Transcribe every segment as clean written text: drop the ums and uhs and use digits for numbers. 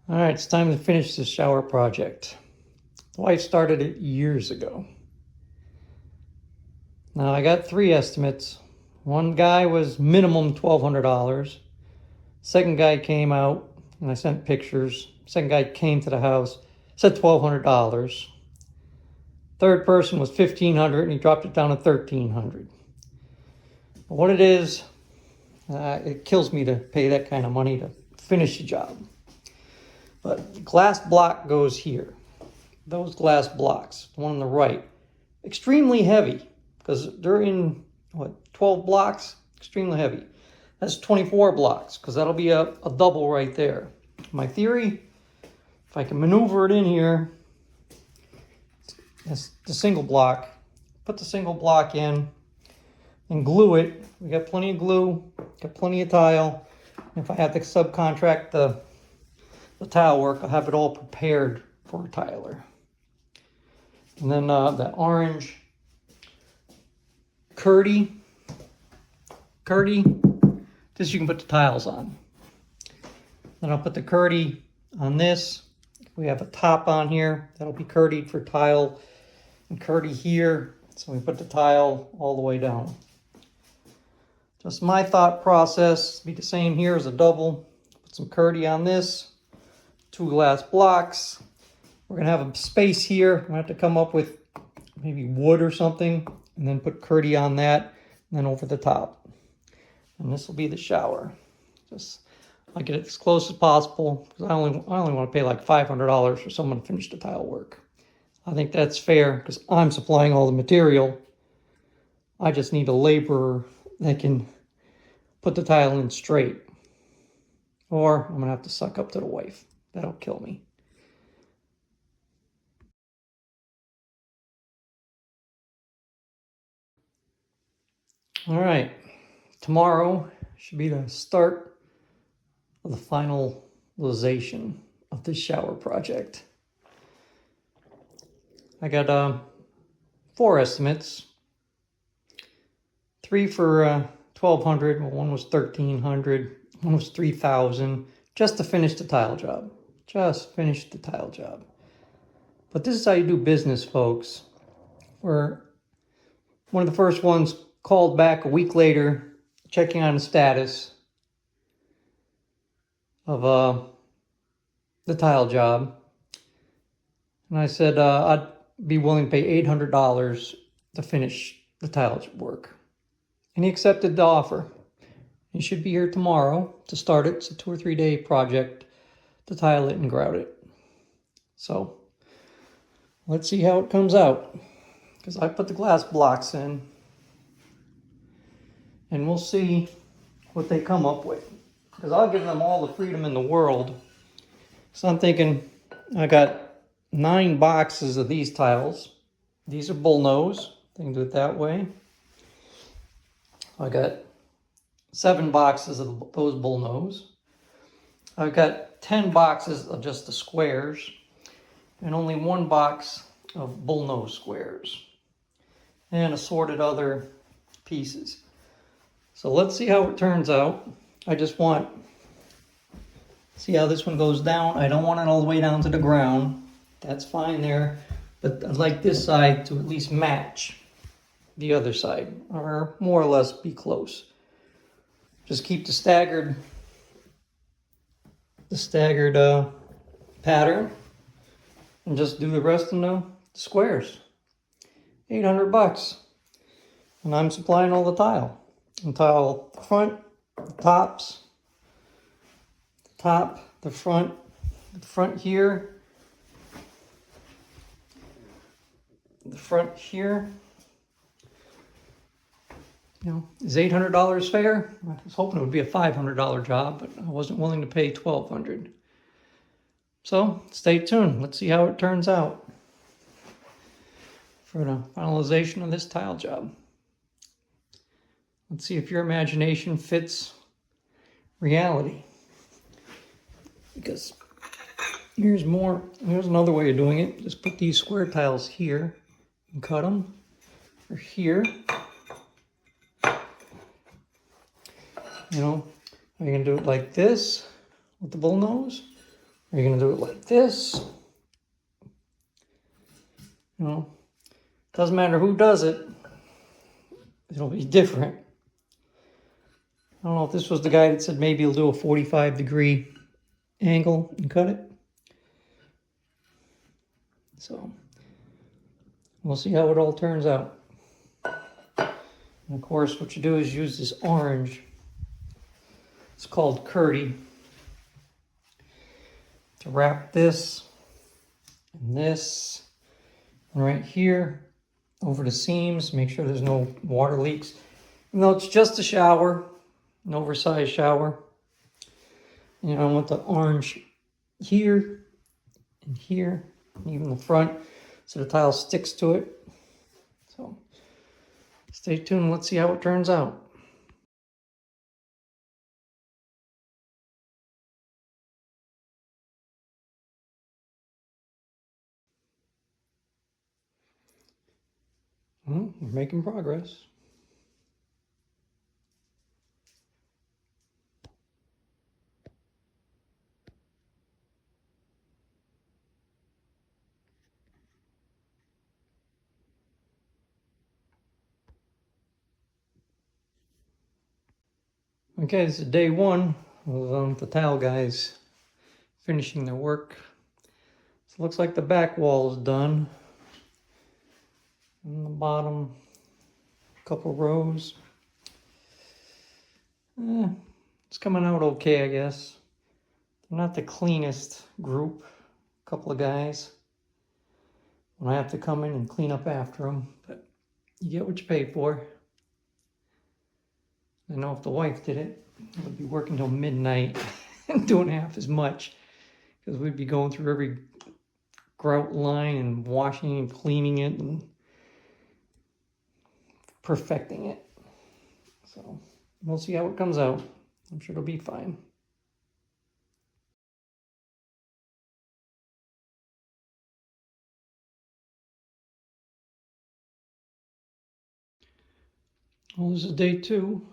All right, it's time to finish this shower project. The wife started it years ago. Now I got 3 estimates. One guy was minimum $1,200. Second guy came out and I sent pictures. Second guy came to the house, said $1,200. Third person was $1,500 and he dropped it down to $1,300. What it is, it kills me to pay that kind of money to finish the job. But glass block goes here. Those glass blocks, the one on the right, extremely heavy because they're in, 12 blocks? Extremely heavy. That's 24 blocks because that'll be a double right there. My theory, if I can maneuver it in here, that's the single block, put the single block in and glue it. We got plenty of glue, got plenty of tile. And if I have to subcontract the tile work, I'll have it all prepared for a tiler. And then that orange Kerdi, this you can put the tiles on. Then I'll put the Kerdi on this. We have a top on here that'll be Kerdied for tile and Kerdi here. So we put the tile all the way down. Just my thought process, be the same here as a double. Put some Kerdi on this. 2 glass blocks. We're gonna have a space here. I'm gonna have to come up with maybe wood or something and then put Kerdi on that and then over the top. And this will be the shower. Just I get it as close as possible because I only want to pay like $500 for someone to finish the tile work. I think that's fair because I'm supplying all the material. I just need a laborer that can put the tile in straight. Or I'm gonna have to suck up to the wife. That'll kill me. All right, tomorrow should be the start of the finalization of this shower project. I got 4 estimates. 3 for $1,200. Well, one was $1,300. One was $3,000. Just to finish the tile job. Just finish the tile job. But this is how you do business, folks. Where one of the first ones called back a week later, checking on the status of the tile job. And I said I'd be willing to pay $800 to finish the tile work. And he accepted the offer. He should be here tomorrow to start it. It's a 2 or 3 day project to tile it and grout it. So let's see how it comes out. Because I put the glass blocks in. And we'll see what they come up with. Because I'll give them all the freedom in the world. So I'm thinking I got 9 boxes of these tiles. These are bullnose. They can do it that way. I got 7 boxes of those bullnose. I've got 10 boxes of just the squares and only 1 box of bullnose squares and assorted other pieces. So let's see how it turns out. I just want, see how this one goes down. I don't want it all the way down to the ground. That's fine there, but I'd like this side to at least match the other side or more or less be close. Just keep the staggered pattern and just do the rest in the squares. $800. And I'm supplying all the tile. And tile the front, the tops, the top, the front here, the front here. You know, is $800 fair? I was hoping it would be a $500 job, but I wasn't willing to pay $1,200. So stay tuned. Let's see how it turns out for the finalization of this tile job. Let's see if your imagination fits reality. Because here's another way of doing it. Just put these square tiles here and cut them, or here. You know, you can do it like this with the bullnose, Are you gonna do it like this? You know, doesn't matter who does it, it'll be different. I don't know if this was the guy that said maybe he'll do a 45-degree angle and cut it. So we'll see how it all turns out. And of course, what you do is use this orange. It's called Kerdi. To wrap this and this and right here over the seams. Make sure there's no water leaks. Even though it's just a shower, an oversized shower. You know, I want the orange here and here, and even the front, so the tile sticks to it. So stay tuned, let's see how it turns out. Well, we're making progress. Okay, this is day one of the tile guys finishing their work. So it looks like the back wall is done. And the bottom couple rows. It's coming out okay, I guess. They're not the cleanest group, a couple of guys. When I have to come in and clean up after them, but you get what you pay for. I know if the wife did it, I would be working till midnight and doing half as much, because we'd be going through every grout line and washing and cleaning it and perfecting it. So we'll see how it comes out. I'm sure it'll be fine. Well, this is day two.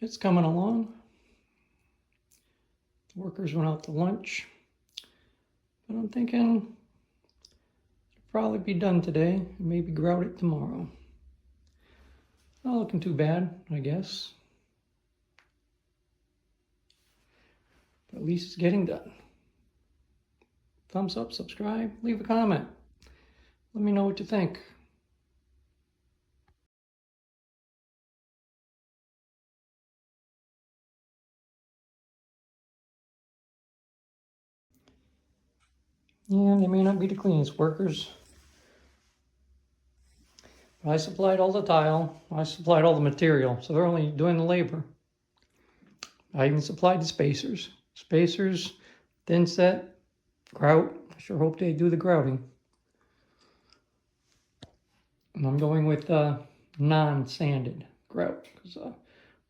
It's coming along. The workers went out to lunch, but I'm thinking it'll probably be done today, maybe grout it tomorrow. Not looking too bad, I guess. But at least it's getting done. Thumbs up, subscribe, leave a comment. Let me know what you think. Yeah, they may not be the cleanest workers. But I supplied all the tile. I supplied all the material, so they're only doing the labor. I even supplied the spacers. Spacers, thin set, grout. I sure hope they do the grouting. And I'm going with non-sanded grout, because a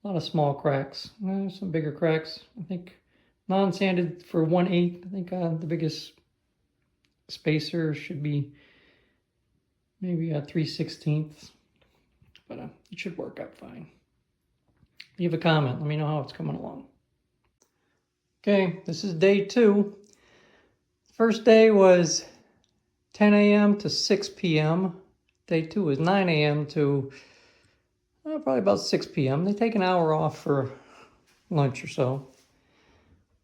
lot of small cracks. Some bigger cracks. I think non-sanded for 1/8. I think the biggest spacer should be maybe a 3/16, but it should work out fine. Leave a comment. Let me know how it's coming along. Okay, this is day two. First day was 10 a.m. to 6 p.m. Day two was 9 a.m. to probably about 6 p.m. They take an hour off for lunch or so.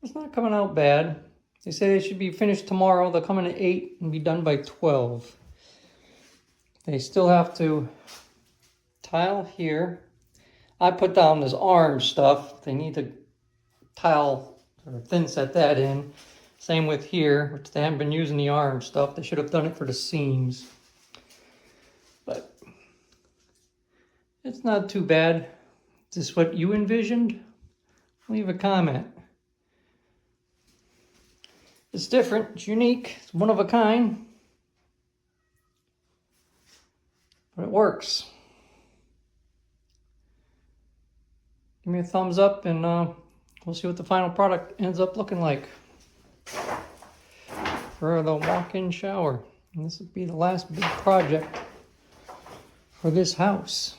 It's not coming out bad. They say they should be finished tomorrow. They'll come in at 8 and be done by 12. They still have to tile here. I put down this orange stuff. They need to tile or thin set that in. Same with here, which they haven't been using the orange stuff. They should have done it for the seams. But it's not too bad. Is this what you envisioned? Leave a comment. It's different, it's unique, it's one of a kind. But it works. Give me a thumbs up and we'll see what the final product ends up looking like for the walk-in shower. And this will be the last big project for this house.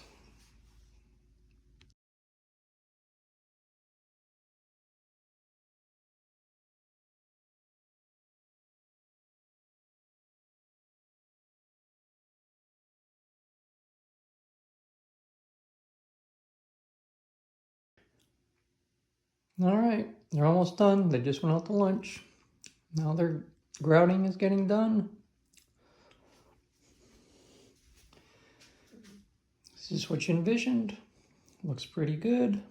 All right, they're almost done. They just went out to lunch. Now their grouting is getting done. This is what you envisioned. Looks pretty good.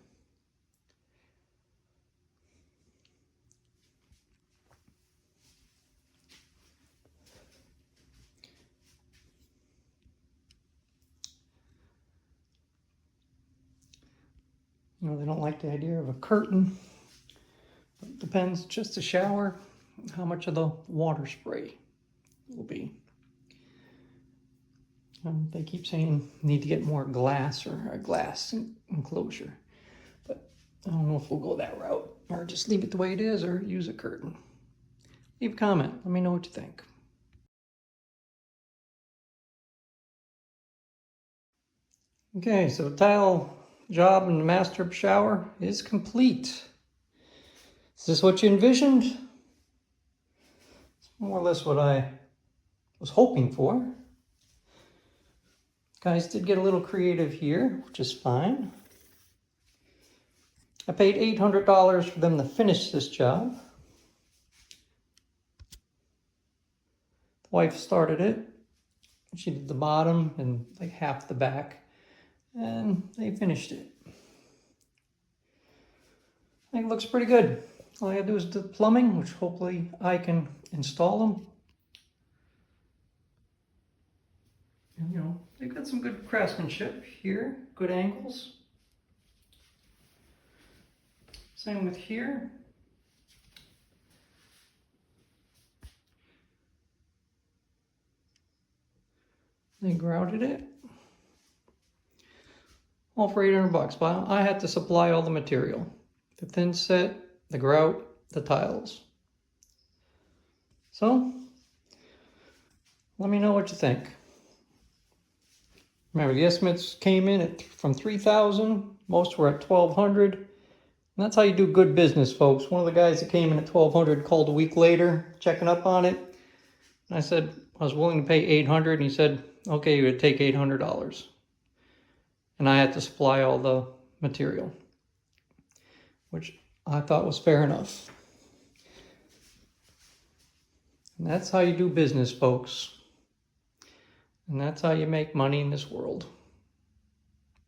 You know, they don't like the idea of a curtain. It depends, just a shower, how much of the water spray will be. They keep saying need to get more glass or a glass enclosure. But I don't know if we'll go that route or just leave it the way it is or use a curtain. Leave a comment. Let me know what you think. Okay, so the tile job in the master shower is complete. Is this what you envisioned? It's more or less what I was hoping for. Guys did get a little creative here, which is fine. I paid $800 for them to finish this job. The wife started it. She did the bottom and like half the back, and they finished it. I think it looks pretty good. All I gotta do is the plumbing, which hopefully I can install them. And, you know, they've got some good craftsmanship here, good angles. Same with here. They grouted it. All for $800, but I had to supply all the material. The thin set, the grout, the tiles. So, let me know what you think. Remember, the estimates came in from $3,000. Most were at $1,200. And that's how you do good business, folks. One of the guys that came in at $1,200 called a week later, checking up on it. And I said I was willing to pay $800, and he said, okay, you would take $800. And I had to supply all the material, which I thought was fair enough. And that's how you do business, folks. And that's how you make money in this world.